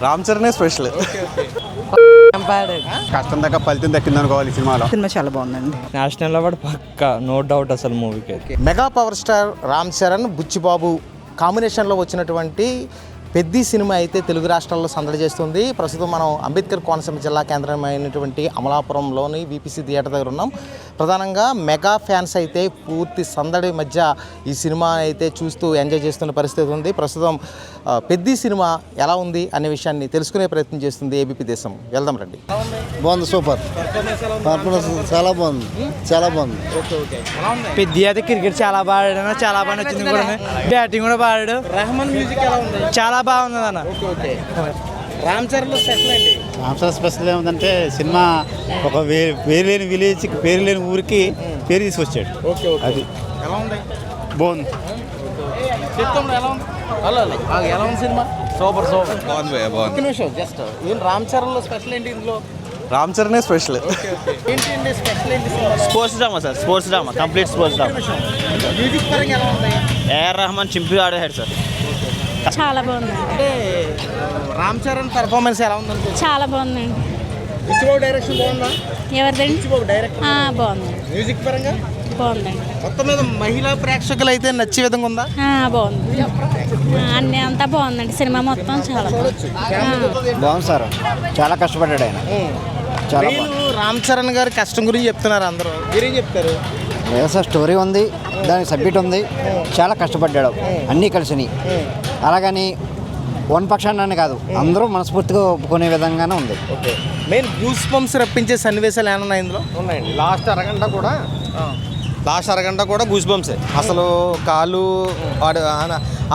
Ram Charan special. కష్టం దాకా ఫలితం దక్కింది అనుకోవాలి సినిమాలో. సినిమా చాలా బాగుందండి. నేషనల్ అవార్డు పక్కా, నో డౌట్ అసలు మూవీకి. Mega power star Ram Charan, Buchibabu కాంబినేషన్లో వచ్చినటువంటి పెద్ద సినిమా అయితే తెలుగు రాష్ట్రాల్లో సందడి చేస్తుంది. ప్రస్తుతం మనం అంబేద్కర్ కోనసీమ జిల్లా కేంద్రమైనటువంటి అమలాపురంలోని వీపీసీ థియేటర్ దగ్గర ఉన్నాం. ప్రధానంగా మెగా ఫ్యాన్స్ అయితే పూర్తి సందడి మధ్య ఈ సినిమా అయితే చూస్తూ ఎంజాయ్ చేస్తున్న పరిస్థితి ఉంది. ప్రస్తుతం పెద్ద సినిమా ఎలా ఉంది అనే విషయాన్ని తెలుసుకునే ప్రయత్నం చేస్తుంది ఏబీపీ దేశం. వెళ్దాం రండి. బాగుంది, సూపర్ పర్ఫార్మెన్స్ చాలా బాగుంది, చాలా బాగుంది. పెద్ద అయితే క్రికెట్ చాలా బాగా చాలా బాగా నచ్చింది కూడా. బ్యాటింగ్ కూడా బాడాడు. రెహమాన్ మ్యూజిక్ ఎలా ఉంది? చాలా బాగుంది అన్న. రామ్ చరణ్ స్పెషల్ అండి. రామ్ చరణ్ స్పెషల్ ఏముందంటే సినిమా ఒక పేరు లేని విలేజ్, పేరు లేని ఊరికి పేరు తీసుకొచ్చాడు. అది ఎలా ఉంది? బాగుంది. చెప్తాము ఎలా ఉంది? ఎలా ఉంది సినిమా? సూపర్ బాగుంది. ఒక్క నిమిషం జస్ట్ ఏం రామ్ చరణ్ లో స్పెషల్ ఏంటి ఇందులో? రామ్ చరణ్ స్పెషల్. ఏంటి స్పెషల్ ఏంటి? Sports drama sir, sports drama, complete sports drama. Music పరంగా ఎలా ఉంది? ఏఆర్ రెహమాన్ చింపి ఆడాడు సార్. చాలా బాగుంది. అంటే రామ్ చరణ్ పెర్ఫార్మెన్స్ ఎలా ఉంది? చాలా బాగుందండి. బుచ్చిబాబు డైరెక్షన్ బాగుందా? ఎవరిదండి? బుచ్చిబాబు డైరెక్షన్ బాగుంది. మ్యూజిక్ పరంగా బాగుందండి. మొత్తం మీద మహిళా ప్రేక్షకులు అయితే నచ్చే విధంగా ఉందా? బాగుంది. అన్నీ అంతా బాగుందండి. సినిమా మొత్తం చాలా బాగుంది సార్, చాలా కష్టపడ్డాడు ఆయన. చాలా బాగుంది. రామ్ చరణ్ గారి కష్టం గురించి చెప్తున్నారు అందరూ, మీరేం చెప్తారు? సార్ స్టోరీ ఉంది, దానికి సబ్జెక్ట్ ఉంది, చాలా కష్టపడ్డాడు. అన్నీ కలిసినాయి. అలాగని వన్ పక్షాన్ని కాదు, అందరూ మనస్ఫూర్తిగా ఒప్పుకునే విధంగానే ఉంది. మెయిన్ గూస్ బంప్స్ రప్పించే సన్నివేశాలు ఏమన్నా ఇందులో ఉన్నాయండి. లాస్ట్ అరగంట కూడా గూస్ బంప్సే. అసలు కాలు వాడు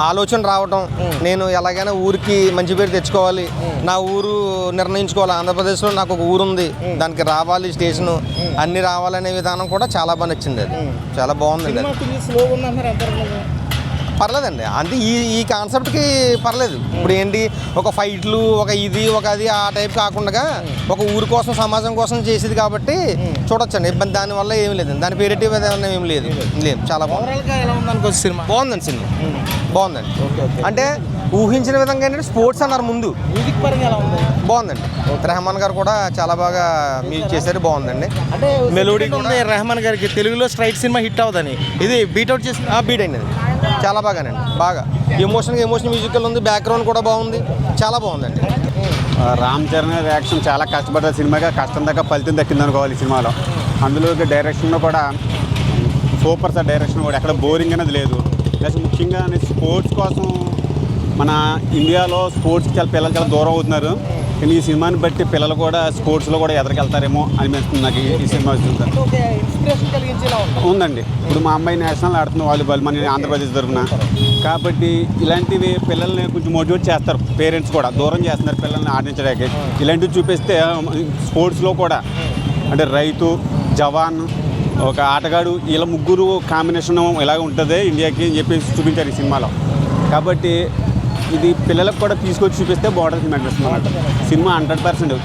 ఆలోచన రావటం, నేను ఎలాగైనా ఊరికి మంచి పేరు తెచ్చుకోవాలి, నా ఊరు నిర్ణయించుకోవాలి, ఆంధ్రప్రదేశ్లో నాకు ఒక ఊరు ఉంది, దానికి రావాలి, స్టేషను అన్నీ రావాలనే విధానం కూడా చాలా బాగా నచ్చింది. అది చాలా బాగుంది. పర్లేదండి, అంటే ఈ కాన్సెప్ట్కి పర్లేదు. ఇప్పుడు ఏంటి, ఒక ఫైట్లు, ఒక ఇది ఒక అది ఆ టైప్ కాకుండా ఒక ఊరి కోసం, సమాజం కోసం చేసేది కాబట్టి చూడొచ్చండి. ఇబ్బంది దానివల్ల ఏమి లేదు, దాని పేరెటివ్ ఏమన్నా ఏమి లేదు. చాలా బాగుంది. సినిమా బాగుందండి. సినిమా బాగుందండి. అంటే ఊహించిన విధంగా ఏంటంటే స్పోర్ట్స్ అన్నారు ముందు. మ్యూజిక్ పరంగా ఎలా ఉంది? బాగుందండి. రెహమాన్ గారు కూడా చాలా బాగా మ్యూజిక్ చేశారు, బాగుందండి. అంటే మెలోడీ ఉంది రెహమాన్ గారికి. తెలుగులో స్ట్రైట్ సినిమా హిట్ అవుదని ఇది బీట్అవుట్ చేసి బీట్ అయింది చాలా బాగానండి. బాగా ఎమోషన్ మ్యూజికల్ ఉంది, బ్యాక్గ్రౌండ్ కూడా బాగుంది, చాలా బాగుందండి. రామ్ చరణ్ యాక్షన్ చాలా కష్టపడ్డ సినిమాగా కష్టం దాకా ఫలితం దక్కింది అనుకోవాలి ఈ సినిమాలో. అందులో డైరెక్షన్లో కూడా సూపర్ సార్. డైరెక్షన్ కూడా ఎక్కడ బోరింగ్ అనేది లేదు. ప్లస్ ముఖ్యంగా స్పోర్ట్స్ కోసం మన ఇండియాలో స్పోర్ట్స్కి పిల్లలు చాలా దూరం అవుతున్నారు. కానీ ఈ సినిమాని బట్టి పిల్లలు కూడా స్పోర్ట్స్లో కూడా ఎదరికెళ్తారేమో అనిపిస్తుంది నాకు ఈ సినిమా చూస్తే. ఉందండి. ఇప్పుడు మా అమ్మాయి నేషనల్ ఆడుతుంది వాలీబాల్ మన ఆంధ్రప్రదేశ్ తరఫున. కాబట్టి ఇలాంటివి పిల్లల్ని కొంచెం మోటివేట్ చేస్తారు. పేరెంట్స్ కూడా దూరం చేస్తున్నారు పిల్లల్ని ఆడించడానికి. ఇలాంటివి చూపిస్తే స్పోర్ట్స్లో కూడా అంటే రైతు, జవాన్, ఒక ఆటగాడు, ఇలా ముగ్గురు కాంబినేషన్ ఇలాగ ఉంటుంది ఇండియాకి అని చెప్పి చూపించారు ఈ సినిమాలో. కాబట్టి ఇది పిల్లలకు కూడా తీసుకొచ్చి చూపిస్తే బాగుంటుంది అనిపిస్తుంది అన్నమాట. సినిమా 100%.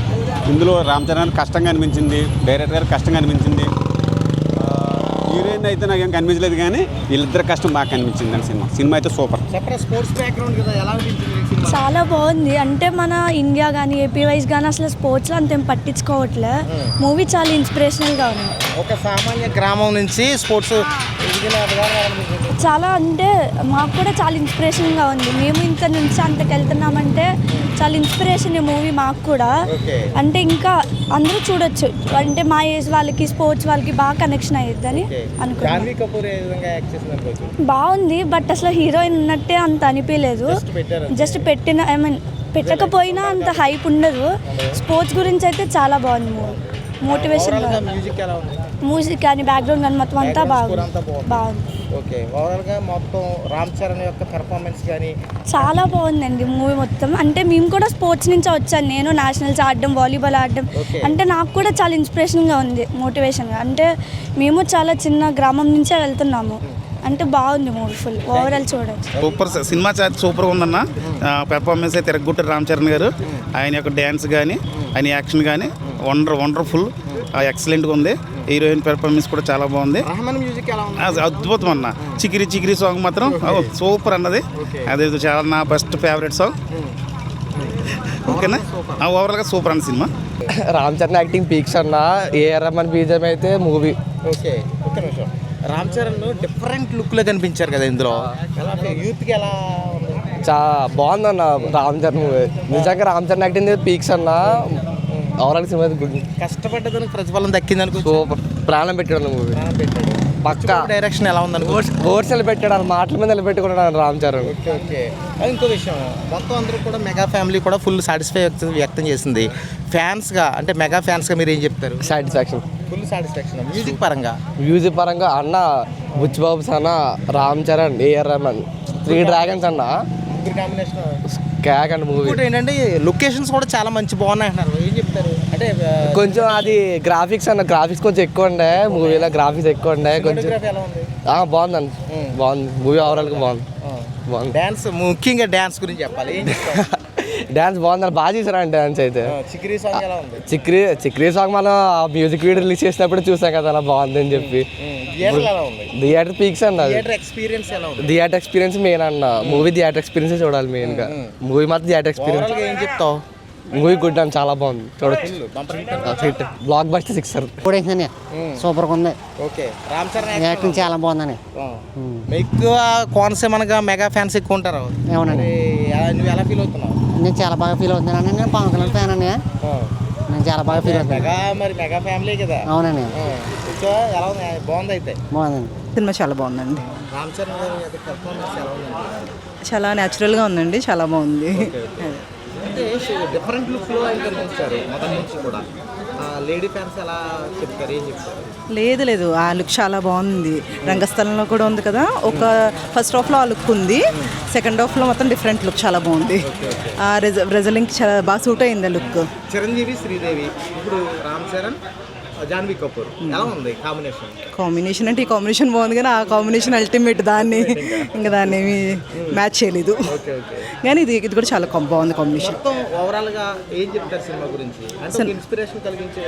ఇందులో రామ్ చరణ్ కష్టంగా అనిపించింది, డైరెక్టర్ గారు కష్టంగా అనిపించింది, హీరోయిన్ అయితే నాకు ఏం కనిపించలేదు, కానీ వీళ్ళిద్దరు కష్టం బాగా కనిపించింది అండి. సినిమా అయితే సూపర్. చాలా బాగుంది. అంటే మన ఇండియా కానీ ఏపీ వైజ్ కానీ అసలు స్పోర్ట్స్లో అంతేం పట్టించుకోవట్లే. మూవీ చాలా ఇన్స్పిరేషనల్గా ఉంది. ఒక సామాన్య గ్రామం నుంచి స్పోర్ట్స్ చాలా, అంటే మాకు కూడా చాలా ఇన్స్పిరేషన్గా ఉంది. మేము ఇంత నుంచి అంతకు వెళ్తున్నామంటే చాలా ఇన్స్పిరేషన్ ఈ మూవీ మాకు కూడా. అంటే ఇంకా అందరూ చూడొచ్చు, అంటే మా ఏజ్ వాళ్ళకి, స్పోర్ట్స్ వాళ్ళకి బాగా కనెక్షన్ అయ్యిద్దని అనుకున్నాను. బాగుంది, బట్ అసలు హీరోయిన్ ఉన్నట్టే అంత అనిపించలేదు. జస్ట్ పెట్టకపోయినా అంత హైప్ ఉండదు. స్పోర్ట్స్ గురించి అయితే చాలా బాగుంది మూవీ. మోటివేషన్, మ్యూజిక్ కానీ బ్యాక్గ్రౌండ్ కానీ మొత్తం అంతా బాగుంది. ఓకే, ఓవరాల్గా మొత్తం రామ్ చరణ్ యొక్క పెర్ఫార్మెన్స్ కానీ చాలా బాగుందండి మూవీ మొత్తం. అంటే మేము కూడా స్పోర్ట్స్ నుంచి వచ్చాను. నేను నేషనల్స్ ఆడడం, వాలీబాల్ ఆడడం, అంటే నాకు కూడా చాలా ఇన్స్పిరేషన్గా ఉంది, మోటివేషన్గా. అంటే మేము చాలా చిన్న గ్రామం నుంచే వెళ్తున్నాము. అంటే బాగుంది మూవీ ఫుల్ ఓవరాల్ చూడొచ్చు. సూపర్ సినిమా, చాలా సూపర్గా ఉందన్న. పెర్ఫార్మెన్స్ అయితే తిరగొట్టారు రామ్ చరణ్ గారు. ఆయన యొక్క డ్యాన్స్ కానీ, ఆయన యాక్షన్ కానీ వండర్ఫుల్, ఎక్సలెంట్గా ఉంది. హీరోయిన్ పెర్ఫార్మెన్స్ కూడా చాలా బాగుంది. అద్భుతం అన్న. చికిరి సాంగ్ మాత్రం సూపర్ అన్నది. అది చాలా నా బెస్ట్ ఫేవరెట్ సాంగ్. ఓకేనా ఓవరాల్గా సూపర్ అన్న cinema. Ram Charan acting peaks అన్న, ఏఆర్ రెహమాన్ బీజం అయితే మూవీ. ఓకే ఒక్క నిమిషం. రామ్ చరణ్ డిఫరెంట్ లుక్లో కనిపించారు కదా ఇందులో, ఎలా యూత్కి ఎలా ఉంది? బాగుందన్న రామ్ చరణ్ మూవీ. నిజంగా రామ్ చరణ్ యాక్టింగ్ పీక్స్ అన్న. ఓవరాల్ సినిమా గుడ్, కష్టపడ్డదానికి ప్రతిఫలం దక్కింది అనుకో. సూపర్. ప్రాణం పెట్టాడు మూవీ పక్కా. డైరెక్షన్ ఎలా ఉంది అనుకో. ఓవర్స్ నిలబెట్టాడు, వాళ్ళ మాటల మీద నిలబెట్టుకున్నాడు రామ్ చరణ్. Okay okay. ఇంకో విషయం, మొత్తం అందరూ కూడా మెగా ఫ్యామిలీ కూడా ఫుల్ సాటిస్ఫై వ్యక్తం చేసింది. ఫ్యాన్స్గా అంటే మెగా ఫ్యాన్స్గా మీరు ఏం చెప్తారు? Satisfaction, full satisfaction. మ్యూజిక్ పరంగా అన్న బుచ్చిబాబు అన్న, రామ్ చరణ్, ఏఆర్ రెహమాన్, 3 డ్రాగన్స్ అన్న క్యాక్ అండ్ మూవీ. ఇంకోటి ఏంటంటే లొకేషన్స్ కూడా చాలా మంచి బాగున్నాయి అంటున్నారు, ఏం చెప్తారు? అంటే కొంచెం అది గ్రాఫిక్స్ అన్న, గ్రాఫిక్స్ కొంచెం ఎక్కువ ఉండే మూవీలో, గ్రాఫిక్స్ ఎక్కువ ఉండే కొంచెం. ఎలా ఉంది? బాగుంది, బాగుంది మూవీ, ఓవరాల్గా బాగుంది. డ్యాన్స్, ముఖ్యంగా డ్యాన్స్ గురించి చెప్పాలి, ఏం చెప్తారు? డ్యాన్స్ బాగుంది, బాగా చేశారండి డ్యాన్స్ అయితే. చిక్రీ సాంగ్ ఎలా ఉంది? చిక్రీ సాంగ్ మనం ఆ మ్యూజిక్ వీడియో రిలీజ్ చేసినప్పుడు చూసాం కదా, అలా బాగుంది అని చెప్పి. థియేటర్ పీక్స్ అన్న, ఎక్స్పీరియన్స్ ఎలా ఉంది? థియేటర్ ఎక్స్పీరియన్స్ మెయిన్ అన్న. మూవీ థియేటర్ ఎక్స్పీరియన్స్ చూడాలి మెయిన్ గా. మూవీ మాత్రం థియేటర్ ఎక్స్పీరియన్స్. ఏం చెప్తావు? మూవీ గుడ్ అని, చాలా బాగుంది, చూడొచ్చు. హిట్, బ్లాక్ బస్టర్ 6 సూపర్గా ఉంది. ఓకే. రామ్ చరణ్ యాక్టింగ్ చాలా బాగుందని. ఎక్కువ కోనసీమగా మెగా ఫ్యాన్స్ ఎక్కువ ఉంటారు. అవునండి. నువ్వు ఎలా ఫీల్ అవుతున్నావు? నేను చాలా బాగా ఫీల్ అవుతున్నాను. నేను పవన్ కళ్యాణ్ ఫ్యాన్ అండి. నేను చాలా బాగా ఫీల్ అవుతున్నాను. మెగా ఫ్యామిలీ కదా. అవునండి. ఎలా ఉంది? బాగుంది అయితే. బాగుందండి. సినిమా చాలా బాగుందండి. రామ్ చరణ్ గారి పెర్ఫార్మెన్స్ ఎలా ఉందండి? చాలా న్యాచురల్గా ఉందండి, చాలా బాగుంది. అంటే డిఫరెంట్ లుక్లో ఆయన కనిపించారు మొదటి నుంచి కూడా. లేడీ ఫ్యాన్స్ ఎలా చెప్తారు, ఏం చెప్తారు? లేదు, ఆ లుక్ చాలా బాగుంది. రంగస్థలంలో కూడా ఉంది కదా, ఒక ఫస్ట్ హాఫ్లో ఆ లుక్ ఉంది, సెకండ్ హాఫ్లో మొత్తం డిఫరెంట్ లుక్ చాలా బాగుంది. ఆ రెజలింగ్కి చాలా బాగా సూట్ అయింది ఆ లుక్. చిరంజీవి, శ్రీదేవి, ఇప్పుడు రామ్ చరణ్, జాన్వీ కపూర్, ఎలా ఉంది కాంబినేషన్? అంటే ఈ కాంబినేషన్ బాగుంది కానీ ఆ కాంబినేషన్ అల్టిమేట్, దాన్ని ఇంకా దాన్ని ఏమి మ్యాచ్ చేయలేదు. కానీ ఇది కూడా చాలా బాగుంది కాంబినేషన్. ఓవరాల్గా ఏం చెప్తారు సినిమా గురించి? అంటే ఇన్స్పిరేషన్ కలిగించే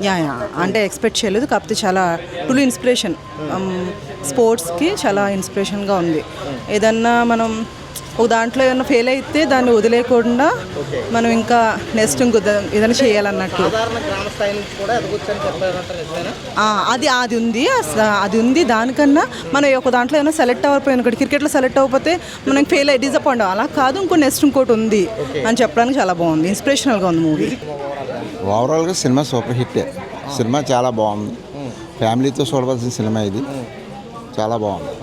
యా అంటే ఎక్స్పెక్ట్ చేయలేదు, కాకపోతే చాలా ఫుల్ ఇన్స్పిరేషన్. స్పోర్ట్స్కి చాలా ఇన్స్పిరేషన్గా ఉంది. ఏదన్నా మనం ఒక దాంట్లో ఏదైనా ఫెయిల్ అయితే దాన్ని వదిలేయకుండా మనం ఇంకా నెక్స్ట్ ఏదైనా చేయాలన్నట్టు. అది ఉంది. దానికన్నా మనం ఒక దాంట్లో ఏమైనా సెలెక్ట్ అవ్వకపోయినా ఒకటి క్రికెట్లో సెలెక్ట్ అవ్వకపోతే మనం ఫెయిల్ అయ్యి డిసప్పాయింట్ అలా కాదు, నెక్స్ట్ ఇంకోటి ఉంది అని చెప్పడానికి చాలా బాగుంది, ఇన్స్పిరేషనల్గా ఉంది మూవీ. ఓవరాల్గా సినిమా సూపర్ హిట్. సినిమా చాలా బాగుంది, ఫ్యామిలీతో చూడవలసిన సినిమా ఇది, చాలా బాగుంది.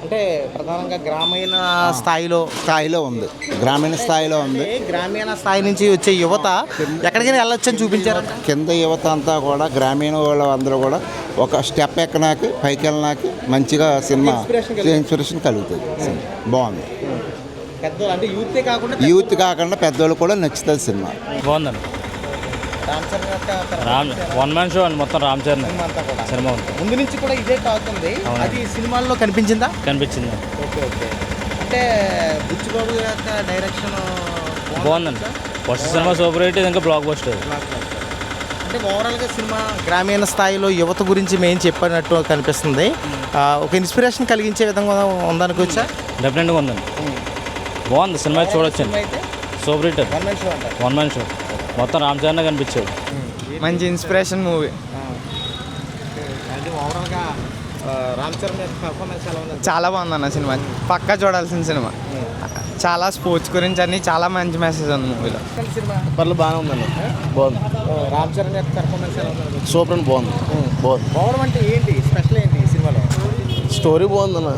అంటే ప్రధానంగా గ్రామీణ స్థాయిలో ఉంది, గ్రామీణ స్థాయిలో ఉంది. గ్రామీణ స్థాయి నుంచి వచ్చే యువత ఎక్కడికైనా వెళ్ళొచ్చని చూపించారు. కింద యువత అంతా కూడా, గ్రామీణ వాళ్ళు అందరూ కూడా ఒక స్టెప్ ఎక్కడానికి, పైకి వెళ్ళడానికి మంచిగా సినిమా ఇన్స్పిరేషన్ కలుగుతుంది. బాగుంది. అంటే యూత్ కాకుండా పెద్దవాళ్ళు కూడా నచ్చుతుంది సినిమా. బాగుందండి. వన్ మ్యాన్ షో అండి మొత్తం. రామ్ చరణ్ సినిమా ముందు నుంచి కూడా ఇదే టాక్ ఉంది, అది సినిమాల్లో కనిపించిందా? కనిపించింది. ఓకే. అంటే బుచ్చిబాబు యొక్క డైరెక్షన్ బాగుందండి. ఫస్ట్ సినిమా సూపర్ హిట్, ఇంకా బ్లాక్ బస్టర్. అంటే ఓవరాల్గా సినిమా గ్రామీణ స్థాయిలో యువత గురించి మేము చెప్పినట్టు కనిపిస్తుంది. ఒక ఇన్స్పిరేషన్ కలిగించే విధంగా ఉందనుకోవచ్చా? డెఫినెట్గా ఉందండి, బాగుంది సినిమా, చూడొచ్చండి. Super hit, one man show మొత్తం రామ్ చరణ్ కనిపించాడు. మంచి ఇన్స్పిరేషన్ మూవీ. ఓవరాల్గా రామ్ చరణ్ యొక్క పెర్ఫార్మెన్స్ ఎలా ఉంది? చాలా బాగుందన్న సినిమా, పక్కా చూడాల్సిన సినిమా. చాలా స్పోర్ట్స్ గురించి అన్ని చాలా మంచి మెసేజ్ ఉంది మూవీలో. పర్లు బాగానే ఉందండి, బాగుంది. రామ్ చరణ్ యొక్క పెర్ఫార్మెన్స్ ఎలా ఉంది? సూపర్ అండ్ బాగుంది. బాగుంది అంటే ఏంటి స్పెషల్, ఏంటి ఈ సినిమాలో? స్టోరీ బాగుందన్న,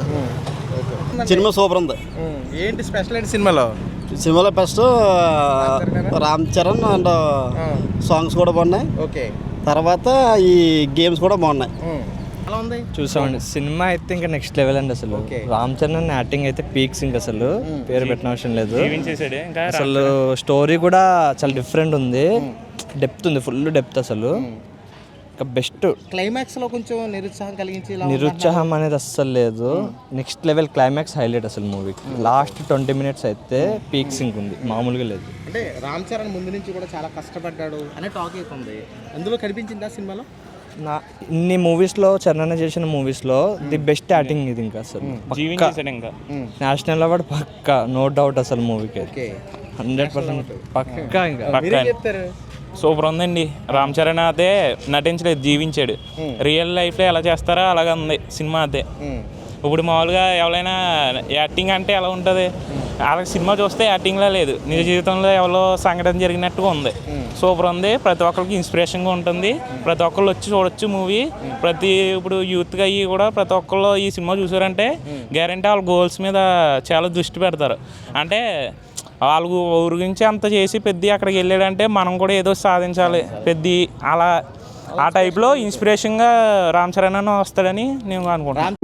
సినిమా సూపర్ ఉంది. ఏంటి స్పెషల్ ఏంటి సినిమాలో? First Ram Charan and songs కూడా బాగున్నాయి. ఓకే. తర్వాత ఈ గేమ్స్ కూడా బాగున్నాయి. ఎలా ఉంది? చూసామండి సినిమా అయితే ఇంకా నెక్స్ట్ లెవెల్ అండి. అసలు రామ్ చరణ్ యాక్టింగ్ అయితే పీక్స్, ఇంకా అసలు పేరు పెట్టిన అవసరం లేదు. అసలు స్టోరీ కూడా చాలా డిఫరెంట్ ఉంది, డెప్త్ ఉంది, ఫుల్ డెప్త్. అసలు బెస్ట్. క్లైమాక్స్ లో కొంచెం నిరుత్సాహం అనేది అస్సలు లేదు, నెక్స్ట్ లెవెల్ క్లైమాక్స్ హైలైట్ అసలు మూవీకి. లాస్ట్ 20 minutes అయితే పీక్ సింక్ ఉంది, మామూలుగా లేదు. అంటే రామ్ చరణ్ ముందు నుంచి కూడా చాలా కష్టపడ్డాడు అనే టాక్ అవుతుంది, అందులో కనిపించిందా సినిమాలో? ఇన్ని మూవీస్లో, చరణ్ చేసిన మూవీస్లో ది బెస్ట్ యాక్టింగ్ ఇది. ఇంకా అసలు నేషనల్ అవార్డ్ పక్కా, నో డౌట్ అసలు మూవీకి. 100% పక్కా ఇంకా పక్కా సూపర్ ఉందండి. రామ్ చరణ్ అదే నటించలేదు, జీవించాడు. రియల్ లైఫ్లో ఎలా చేస్తారో అలాగే ఉంది సినిమా. అదే ఇప్పుడు మామూలుగా ఎవరైనా యాక్టింగ్ అంటే ఎలా ఉంటుంది, వాళ్ళకి సినిమా చూస్తే యాక్టింగ్లా లేదు, నిజ జీవితంలో ఎవరో సంఘటన జరిగినట్టుగా ఉంది. సూపర్ ఉంది. ప్రతి ఒక్కరికి ఇన్స్పిరేషన్గా ఉంటుంది. ప్రతి ఒక్కళ్ళు వచ్చి చూడొచ్చు మూవీ. ఇప్పుడు యూత్గా అయ్యి కూడా ప్రతి ఒక్కళ్ళు ఈ సినిమా చూసారంటే గ్యారంటీ వాళ్ళ గోల్స్ మీద చాలా దృష్టి పెడతారు. అంటే వాళ్ళ ఊరి గురించి అంత చేసి పెద్ద అక్కడికి వెళ్ళాడంటే మనం కూడా ఏదో సాధించాలి పెద్ద అలా ఆ టైప్లో ఇన్స్పిరేషన్గా రామ్ చరణ్ అన్న వస్తాడని నేను అనుకుంటున్నాను.